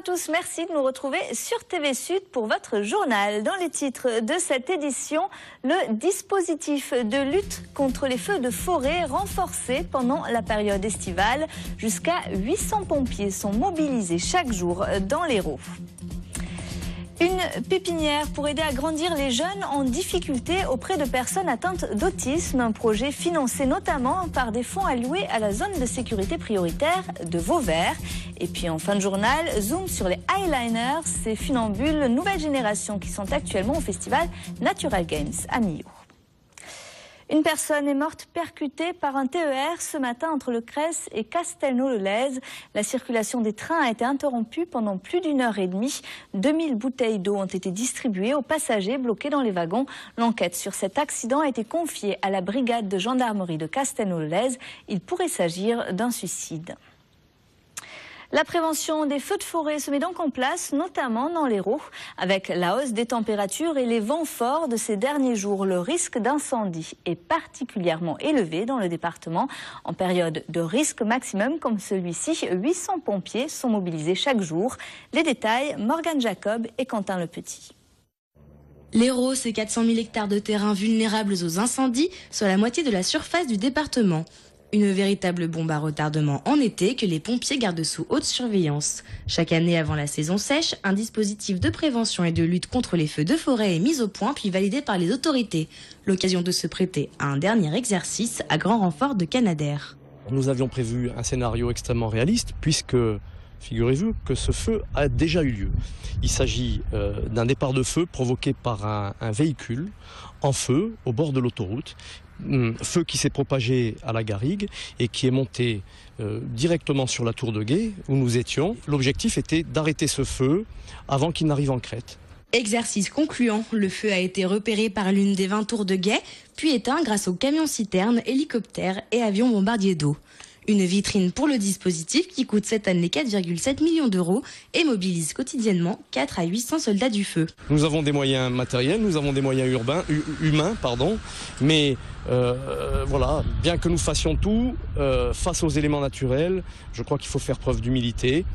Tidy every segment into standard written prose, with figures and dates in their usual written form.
tous, merci de nous retrouver sur TV Sud pour votre journal. Dans les titres de cette édition, le dispositif de lutte contre les feux de forêt renforcé pendant la période estivale. Jusqu'à 800 pompiers sont mobilisés chaque jour dans l'Hérault. Une pépinière pour aider à grandir les jeunes en difficulté auprès de personnes atteintes d'autisme. Un projet financé notamment par des fonds alloués à la zone de sécurité prioritaire de Vauvert. Et puis en fin de journal, zoom sur les Highliners, ces funambules nouvelle génération qui sont actuellement au festival Natural Games à Millau. Une personne est morte percutée par un TER ce matin entre Le Cresse et Castelnau-le-Lez. La circulation des trains a été interrompue pendant plus d'1 heure et demie. 2000 bouteilles d'eau ont été distribuées aux passagers bloqués dans les wagons. L'enquête sur cet accident a été confiée à la brigade de gendarmerie de Castelnau-le-Lez. Il pourrait s'agir d'un suicide. La prévention des feux de forêt se met donc en place, notamment dans l'Hérault. Avec la hausse des températures et les vents forts de ces derniers jours, le risque d'incendie est particulièrement élevé dans le département. En période de risque maximum comme celui-ci, 800 pompiers sont mobilisés chaque jour. Les détails, Morgane Jacob et Quentin Le Petit. L'Hérault, c'est 400 000 hectares de terrains vulnérables aux incendies, soit la moitié de la surface du département. Une véritable bombe à retardement en été que les pompiers gardent sous haute surveillance. Chaque année avant la saison sèche, un dispositif de prévention et de lutte contre les feux de forêt est mis au point puis validé par les autorités. L'occasion de se prêter à un dernier exercice à grand renfort de Canadair. Nous avions prévu un scénario extrêmement réaliste puisque, figurez-vous que ce feu a déjà eu lieu. Il s'agit d'un départ de feu provoqué par un véhicule en feu au bord de l'autoroute. Feu qui s'est propagé à la garrigue et qui est monté directement sur la tour de guet où nous étions. L'objectif était d'arrêter ce feu avant qu'il n'arrive en crête. Exercice concluant, le feu a été repéré par l'une des 20 tours de guet, puis éteint grâce aux camions-citernes, hélicoptères et avions bombardiers d'eau. Une vitrine pour le dispositif qui coûte cette année 4,7 millions d'euros et mobilise quotidiennement 4 à 800 soldats du feu. Nous avons des moyens matériels, nous avons des moyens humains, mais voilà, bien que nous fassions tout, face aux éléments naturels, je crois qu'il faut faire preuve d'humilité.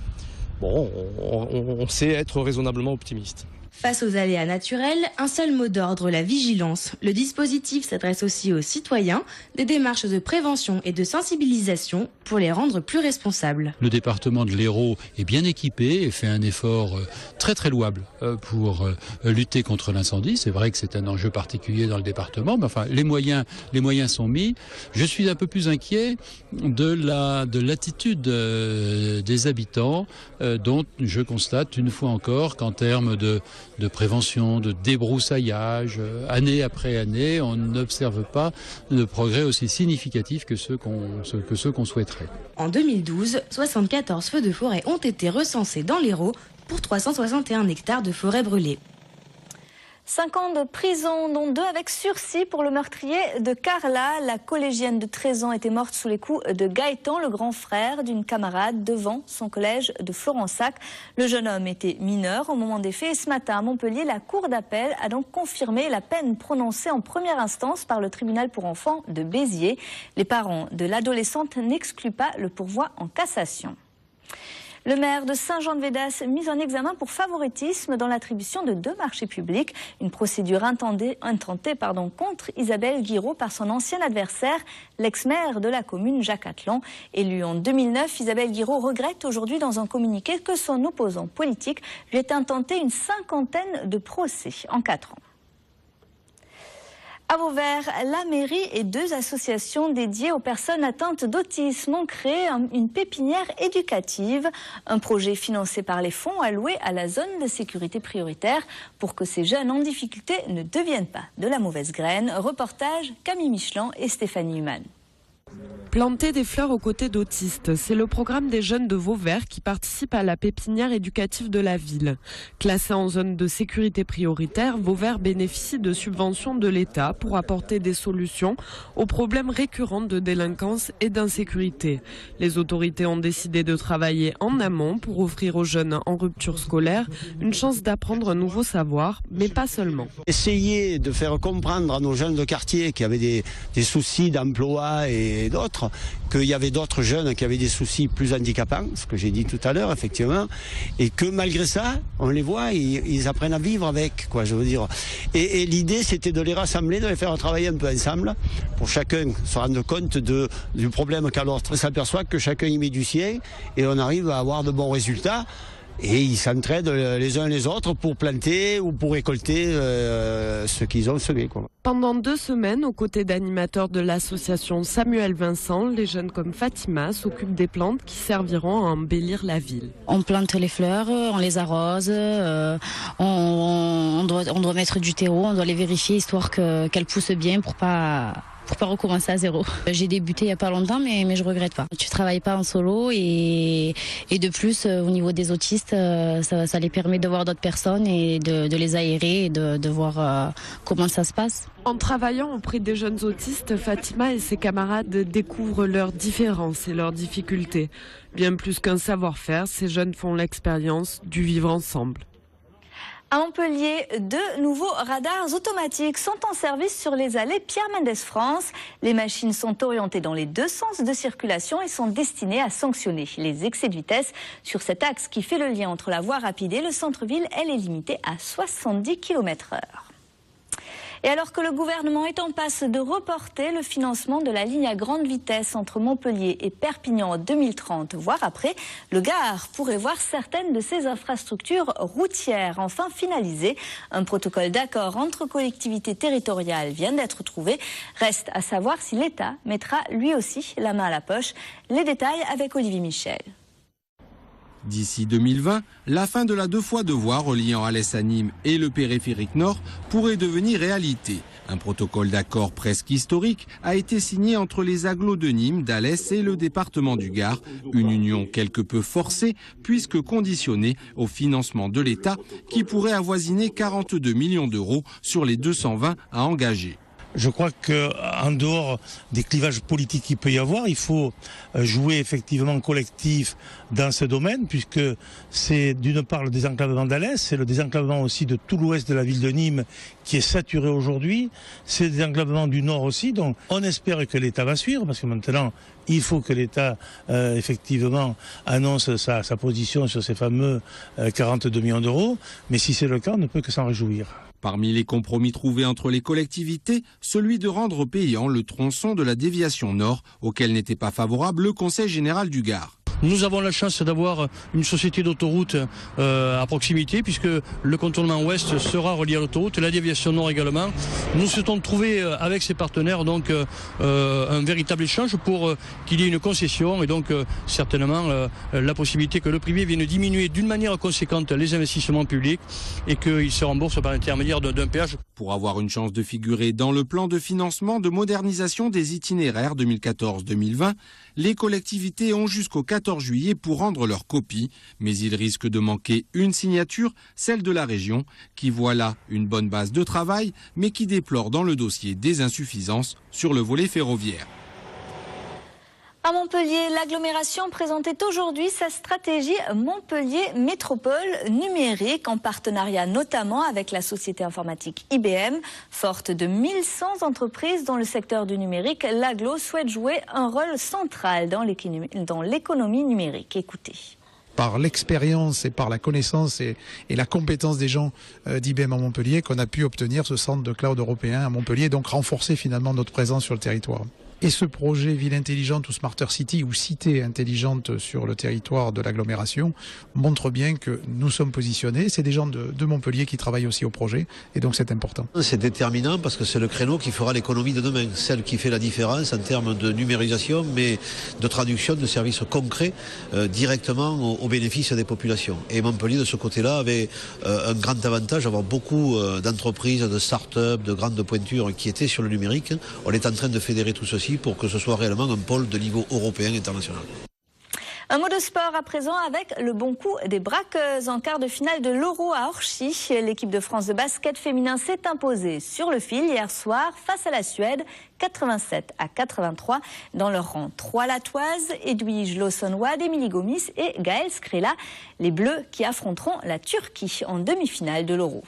Bon, on sait être raisonnablement optimiste. Face aux aléas naturels, un seul mot d'ordre, la vigilance. Le dispositif s'adresse aussi aux citoyens, des démarches de prévention et de sensibilisation pour les rendre plus responsables. Le département de l'Hérault est bien équipé et fait un effort très très louable pour lutter contre l'incendie. C'est vrai que c'est un enjeu particulier dans le département, mais enfin les moyens sont mis. Je suis un peu plus inquiet de l'attitude des habitants dont je constate une fois encore qu'en termes de prévention, de débroussaillage, année après année, on n'observe pas de progrès aussi significatifs que ceux qu'on souhaiterait. En 2012, 74 feux de forêt ont été recensés dans l'Hérault pour 361 hectares de forêt brûlée. 5 ans de prison, dont 2 avec sursis pour le meurtrier de Carla. La collégienne de 13 ans était morte sous les coups de Gaëtan, le grand frère d'une camarade, devant son collège de Florensac. Le jeune homme était mineur au moment des faits et ce matin à Montpellier, la cour d'appel a donc confirmé la peine prononcée en première instance par le tribunal pour enfants de Béziers. Les parents de l'adolescente n'excluent pas le pourvoi en cassation. Le maire de Saint-Jean-de-Védas mis en examen pour favoritisme dans l'attribution de 2 marchés publics. Une procédure intentée contre Isabelle Guiraud par son ancien adversaire, l'ex-maire de la commune, Jacques Atlan. Élue en 2009, Isabelle Guiraud regrette aujourd'hui dans un communiqué que son opposant politique lui ait intenté une 50aine de procès en 4 ans. À Vauvert, la mairie et 2 associations dédiées aux personnes atteintes d'autisme ont créé une pépinière éducative, un projet financé par les fonds alloués à la zone de sécurité prioritaire pour que ces jeunes en difficulté ne deviennent pas de la mauvaise graine. Reportage Camille Michelin et Stéphanie Humann. Planter des fleurs aux côtés d'autistes, c'est le programme des jeunes de Vauvert qui participent à la pépinière éducative de la ville. Classée en zone de sécurité prioritaire, Vauvert bénéficie de subventions de l'État pour apporter des solutions aux problèmes récurrents de délinquance et d'insécurité. Les autorités ont décidé de travailler en amont pour offrir aux jeunes en rupture scolaire une chance d'apprendre un nouveau savoir, mais pas seulement. Essayer de faire comprendre à nos jeunes de quartier qui avaient des soucis d'emploi et d'autres, peut-être qu'il y avait d'autres jeunes qui avaient des soucis plus handicapants, ce que j'ai dit tout à l'heure, effectivement, et que malgré ça, on les voit, ils apprennent à vivre avec, quoi, je veux dire. Et l'idée, c'était de les rassembler, de les faire travailler un peu ensemble, pour chacun se rendre compte du problème qu'a l'autre. On s'aperçoit que chacun y met du sien, et on arrive à avoir de bons résultats. Et ils s'entraident les uns les autres pour planter ou pour récolter ce qu'ils ont semé, quoi. Pendant 2 semaines, aux côtés d'animateurs de l'association Samuel Vincent, les jeunes comme Fatima s'occupent des plantes qui serviront à embellir la ville. On plante les fleurs, on les arrose, on doit mettre du terreau, on doit les vérifier histoire qu'elles poussent bien pour pas recommencer à zéro. J'ai débuté il n'y a pas longtemps, mais je regrette pas. Tu travailles pas en solo et de plus, au niveau des autistes, ça les permet de voir d'autres personnes et de les aérer et de voir comment ça se passe. En travaillant auprès des jeunes autistes, Fatima et ses camarades découvrent leurs différences et leurs difficultés. Bien plus qu'un savoir-faire, ces jeunes font l'expérience du vivre ensemble. À Montpellier, 2 nouveaux radars automatiques sont en service sur les allées Pierre Mendès France. Les machines sont orientées dans les 2 sens de circulation et sont destinées à sanctionner les excès de vitesse. Sur cet axe qui fait le lien entre la voie rapide et le centre-ville, elle est limitée à 70 km/h. Et alors que le gouvernement est en passe de reporter le financement de la ligne à grande vitesse entre Montpellier et Perpignan en 2030, voire après, le Gard pourrait voir certaines de ses infrastructures routières enfin finalisées. Un protocole d'accord entre collectivités territoriales vient d'être trouvé. Reste à savoir si l'État mettra lui aussi la main à la poche. Les détails avec Olivier Michel. D'ici 2020, la fin de la 2x2 voies reliant Alès à Nîmes et le périphérique nord pourrait devenir réalité. Un protocole d'accord presque historique a été signé entre les agglos de Nîmes, d'Alès et le département du Gard. Une union quelque peu forcée puisque conditionnée au financement de l'État qui pourrait avoisiner 42 millions d'euros sur les 220 à engager. Je crois qu'en dehors des clivages politiques qu'il peut y avoir, il faut jouer effectivement collectif dans ce domaine, puisque c'est d'une part le désenclavement d'Alès, c'est le désenclavement aussi de tout l'ouest de la ville de Nîmes qui est saturé aujourd'hui, c'est le désenclavement du nord aussi, donc on espère que l'État va suivre, parce que maintenant il faut que l'État effectivement annonce sa position sur ces fameux 42 millions d'euros, mais si c'est le cas, on ne peut que s'en réjouir. Parmi les compromis trouvés entre les collectivités, celui de rendre payant le tronçon de la déviation nord, auquel n'était pas favorable le Conseil général du Gard. Nous avons la chance d'avoir une société d'autoroute à proximité, puisque le contournement ouest sera relié à l'autoroute, la déviation nord également. Nous souhaitons trouver avec ces partenaires donc un véritable échange pour qu'il y ait une concession et donc certainement la possibilité que le privé vienne diminuer d'une manière conséquente les investissements publics et qu'ils se remboursent par l'intermédiaire d'un péage. Pour avoir une chance de figurer dans le plan de financement de modernisation des itinéraires 2014-2020, les collectivités ont jusqu'au 14 juillet pour rendre leur copie, mais il risque de manquer une signature, celle de la région, qui voit là une bonne base de travail, mais qui déplore dans le dossier des insuffisances sur le volet ferroviaire. À Montpellier, l'agglomération présentait aujourd'hui sa stratégie Montpellier Métropole numérique en partenariat notamment avec la société informatique IBM. Forte de 1100 entreprises dans le secteur du numérique, l'agglo souhaite jouer un rôle central dans l'économie numérique. Écoutez. Par l'expérience et par la connaissance et la compétence des gens d'IBM à Montpellier qu'on a pu obtenir ce centre de cloud européen à Montpellier, donc renforcer finalement notre présence sur le territoire. Et ce projet Ville intelligente ou Smarter City ou Cité intelligente sur le territoire de l'agglomération montre bien que nous sommes positionnés. C'est des gens de Montpellier qui travaillent aussi au projet et donc c'est important. C'est déterminant parce que c'est le créneau qui fera l'économie de demain, celle qui fait la différence en termes de numérisation mais de traduction de services concrets directement au bénéfice des populations. Et Montpellier de ce côté-là avait un grand avantage, avoir beaucoup d'entreprises, de start-up, de grandes pointures qui étaient sur le numérique. On est en train de fédérer tout ceci pour que ce soit réellement un pôle de niveau européen international. Un mot de sport à présent avec le bon coup des braqueuses en quart de finale de l'Euro à Orchy. L'équipe de France de basket féminin s'est imposée sur le fil hier soir face à la Suède, 87-83. Dans leur rang, 3 Latoises, Edwige Lawson-Wade, Émilie Gomis et Gaëlle Skrela. Les Bleus qui affronteront la Turquie en demi-finale de l'Euro.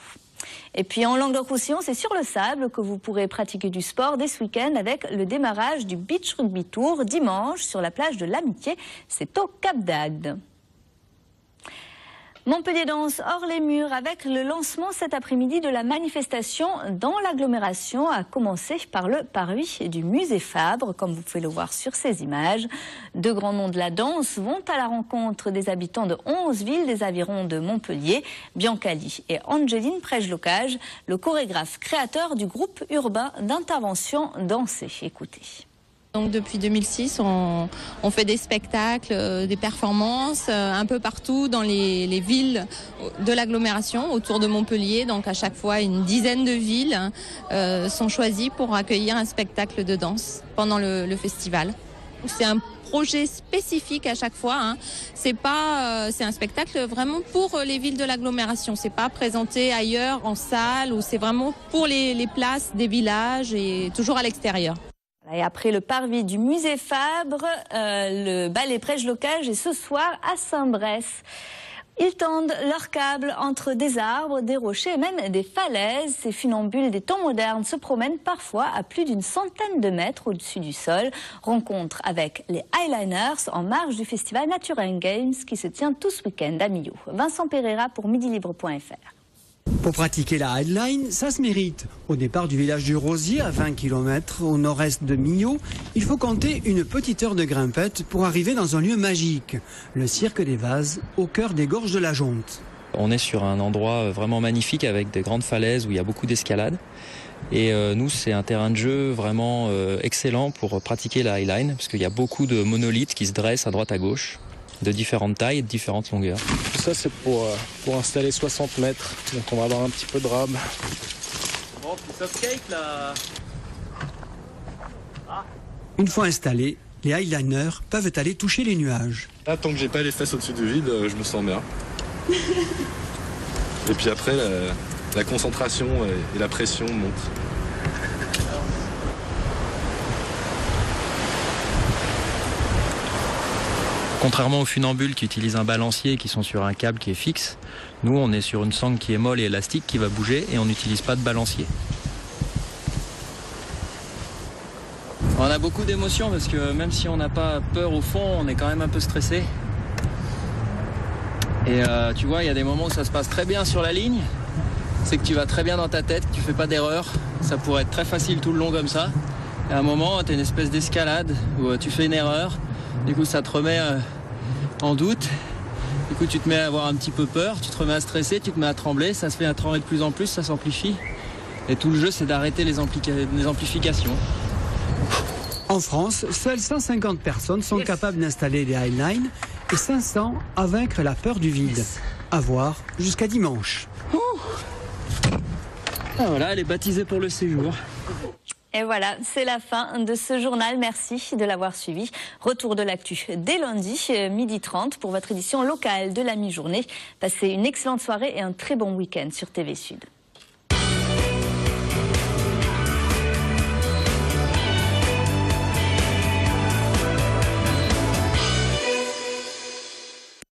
Et puis en Languedoc-Roussillon, c'est sur le sable que vous pourrez pratiquer du sport dès ce week-end avec le démarrage du Beach Rugby Tour dimanche sur la plage de l'Amitié. C'est au Cap d'Agde. Montpellier danse hors les murs avec le lancement cet après-midi de la manifestation dans l'agglomération, à commencer par le parvis du musée Fabre, comme vous pouvez le voir sur ces images. De grands noms de la danse vont à la rencontre des habitants de 11 villes des environs de Montpellier. Biancali et Angeline Prejlocage, le chorégraphe créateur du groupe urbain d'intervention dansée. Écoutez. Donc depuis 2006, on fait des spectacles, des performances un peu partout dans les villes de l'agglomération autour de Montpellier. Donc à chaque fois, une dizaine de villes sont choisies pour accueillir un spectacle de danse pendant le festival. C'est un projet spécifique à chaque fois. C'est un spectacle vraiment pour les villes de l'agglomération. C'est pas présenté ailleurs en salle, ou c'est vraiment pour les places des villages et toujours à l'extérieur. Et après le parvis du musée Fabre, le ballet Prejlocage est ce soir à Saint-Bresse. Ils tendent leurs câbles entre des arbres, des rochers et même des falaises. Ces funambules des temps modernes se promènent parfois à plus d'une centaine de mètres au-dessus du sol. Rencontre avec les Highliners en marge du festival Nature and Games qui se tient tout ce week-end à Millau. Vincent Pereira pour midilibre.fr. Pour pratiquer la highline, ça se mérite. Au départ du village du Rosier, à 20 km au nord-est de Millau, il faut compter une petite heure de grimpette pour arriver dans un lieu magique, le Cirque des Vases, au cœur des gorges de la Jonte. On est sur un endroit vraiment magnifique avec des grandes falaises où il y a beaucoup d'escalade. Et nous, c'est un terrain de jeu vraiment excellent pour pratiquer la highline, parce qu'il y a beaucoup de monolithes qui se dressent à droite à gauche, de différentes tailles et de différentes longueurs. Tout ça, c'est pour installer 60 mètres. Donc on va avoir un petit peu de rab. Bon, petit soft-cake là. Une fois installés, les highliners peuvent aller toucher les nuages. Là, tant que j'ai pas les fesses au-dessus du vide, je me sens bien. Et puis après, la concentration et la pression montent. Contrairement aux funambules qui utilisent un balancier et qui sont sur un câble qui est fixe, nous on est sur une sangle qui est molle et élastique qui va bouger et on n'utilise pas de balancier. On a beaucoup d'émotions parce que même si on n'a pas peur au fond, on est quand même un peu stressé. Et tu vois, il y a des moments où ça se passe très bien sur la ligne. C'est que tu vas très bien dans ta tête, que tu fais pas d'erreur. Ça pourrait être très facile tout le long comme ça. Et à un moment, tu as une espèce d'escalade où tu fais une erreur. Du coup, ça te remet en doute. Du coup, tu te mets à avoir un petit peu peur, tu te remets à stresser, tu te mets à trembler. Ça se fait à trembler de plus en plus, ça s'amplifie. Et tout le jeu, c'est d'arrêter les amplifications. En France, seules 150 personnes sont capables d'installer les highlines et 500 à vaincre la peur du vide. À voir jusqu'à dimanche. Ah voilà, elle est baptisée pour le séjour. Et voilà, c'est la fin de ce journal. Merci de l'avoir suivi. Retour de l'actu dès lundi, 12h30 pour votre édition locale de la mi-journée. Passez une excellente soirée et un très bon week-end sur TV Sud.